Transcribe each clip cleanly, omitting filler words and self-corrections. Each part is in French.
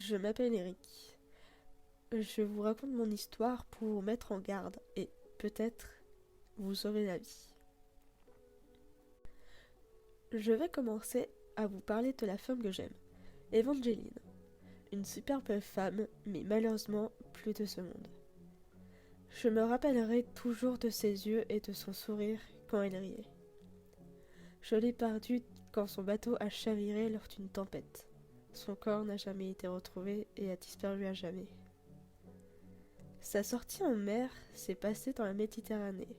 Je m'appelle Eric. Je vous raconte mon histoire pour vous mettre en garde et peut-être vous sauver la vie. Je vais commencer à vous parler de la femme que j'aime, Evangeline. Une superbe femme, mais malheureusement plus de ce monde. Je me rappellerai toujours de ses yeux et de son sourire quand elle riait. Je l'ai perdue quand son bateau a chaviré lors d'une tempête. Son corps n'a jamais été retrouvé et a disparu à jamais. Sa sortie en mer s'est passée dans la Méditerranée.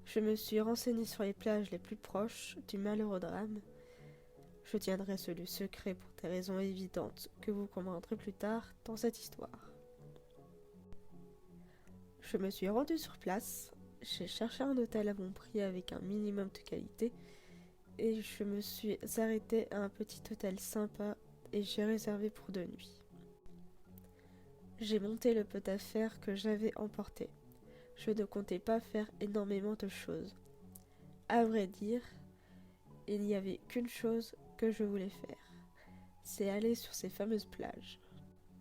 Je me suis renseignée sur les plages les plus proches du malheureux drame. Je tiendrai ce lieu secret pour des raisons évidentes que vous comprendrez plus tard dans cette histoire. Je me suis rendue sur place, j'ai cherché un hôtel à bon prix avec un minimum de qualité et je me suis arrêtée à un petit hôtel sympa et j'ai réservé pour 2 nuits. J'ai monté le peu d'affaires que j'avais emporté. Je ne comptais pas faire énormément de choses. À vrai dire, il n'y avait qu'une chose que je voulais faire. C'est aller sur ces fameuses plages.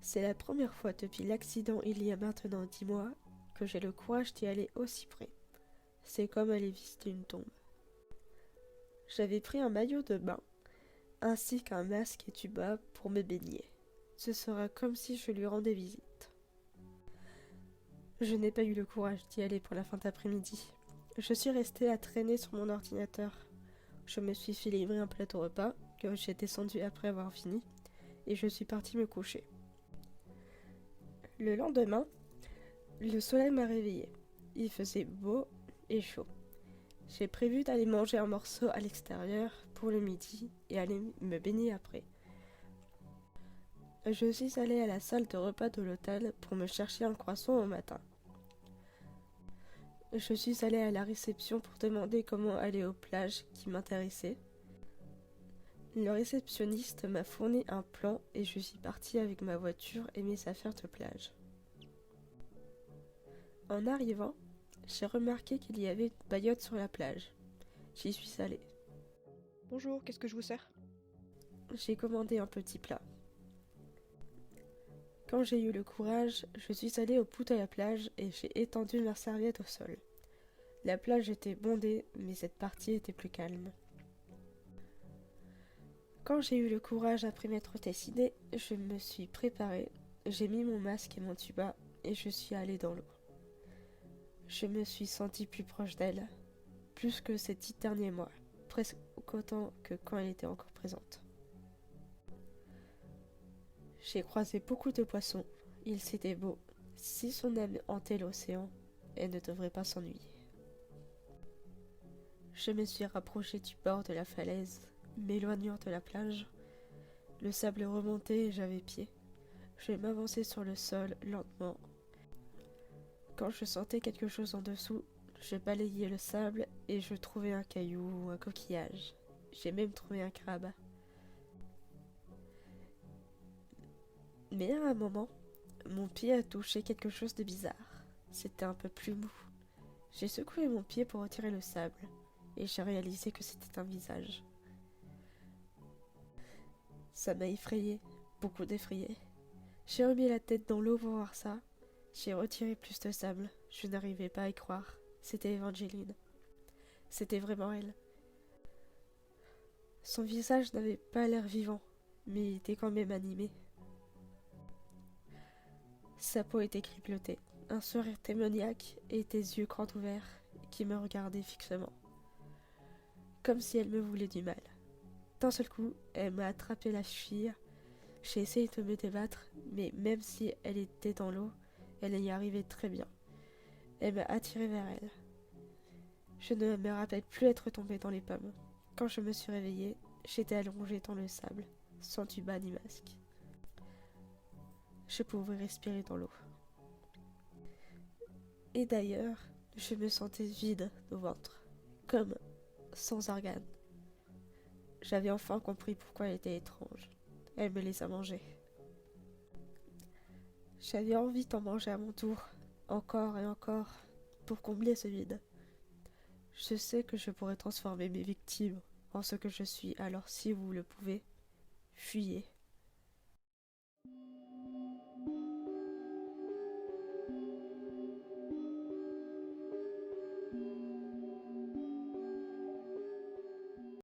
C'est la première fois depuis l'accident il y a maintenant 10 mois que j'ai le courage d'y aller aussi près. C'est comme aller visiter une tombe. J'avais pris un maillot de bain, ainsi qu'un masque et tuba pour me baigner. Ce sera comme si je lui rendais visite. Je n'ai pas eu le courage d'y aller pour la fin d'après-midi. Je suis restée à traîner sur mon ordinateur. Je me suis fait livrer un plateau repas que j'ai descendu après avoir fini et je suis partie me coucher. Le lendemain, le soleil m'a réveillée. Il faisait beau et chaud. J'ai prévu d'aller manger un morceau à l'extérieur pour le midi et aller me baigner après. Je suis allée à la salle de repas de l'hôtel pour me chercher un croissant au matin. Je suis allée à la réception pour demander comment aller aux plages qui m'intéressaient. Le réceptionniste m'a fourni un plan et je suis partie avec ma voiture et mes affaires de plage. En arrivant, j'ai remarqué qu'il y avait une paillote sur la plage. J'y suis allée. Bonjour, qu'est-ce que je vous sers? J'ai commandé un petit plat. Quand j'ai eu le courage, je suis allée au bout de la plage et j'ai étendu ma serviette au sol. La plage était bondée, mais cette partie était plus calme. Quand j'ai eu le courage après m'être décidée, je me suis préparée, j'ai mis mon masque et mon tuba et je suis allée dans l'eau. Je me suis sentie plus proche d'elle, plus que ces 10 derniers mois, presque autant que quand elle était encore présente. J'ai croisé beaucoup de poissons, ils étaient beaux. Si son âme hantait l'océan, elle ne devrait pas s'ennuyer. Je me suis rapprochée du bord de la falaise, m'éloignant de la plage. Le sable remontait et j'avais pied. Je m'avançais sur le sol lentement. Quand je sentais quelque chose en dessous, je balayais le sable et je trouvais un caillou ou un coquillage. J'ai même trouvé un crabe. Mais à un moment, mon pied a touché quelque chose de bizarre. C'était un peu plus mou. J'ai secoué mon pied pour retirer le sable et j'ai réalisé que c'était un visage. Ça m'a effrayé, beaucoup effrayé. J'ai remis la tête dans l'eau pour voir ça. J'ai retiré plus de sable. Je n'arrivais pas à y croire. C'était Evangeline. C'était vraiment elle. Son visage n'avait pas l'air vivant, mais il était quand même animé. Sa peau était grippotée, un sourire démoniaque et des yeux grands ouverts qui me regardaient fixement, comme si elle me voulait du mal. D'un seul coup, elle m'a attrapé la cheville. J'ai essayé de me débattre, mais même si elle était dans l'eau, elle y arrivait très bien. Elle m'a attiré vers elle. Je ne me rappelle plus être tombée dans les pommes. Quand je me suis réveillée, j'étais allongée dans le sable, sans tuba ni masque. Je pouvais respirer dans l'eau. Et d'ailleurs, je me sentais vide au ventre, comme sans organes. J'avais enfin compris pourquoi elle était étrange. Elle me les a mangés. J'avais envie d'en manger à mon tour, encore et encore, pour combler ce vide. Je sais que je pourrais transformer mes victimes en ce que je suis, alors si vous le pouvez, fuyez.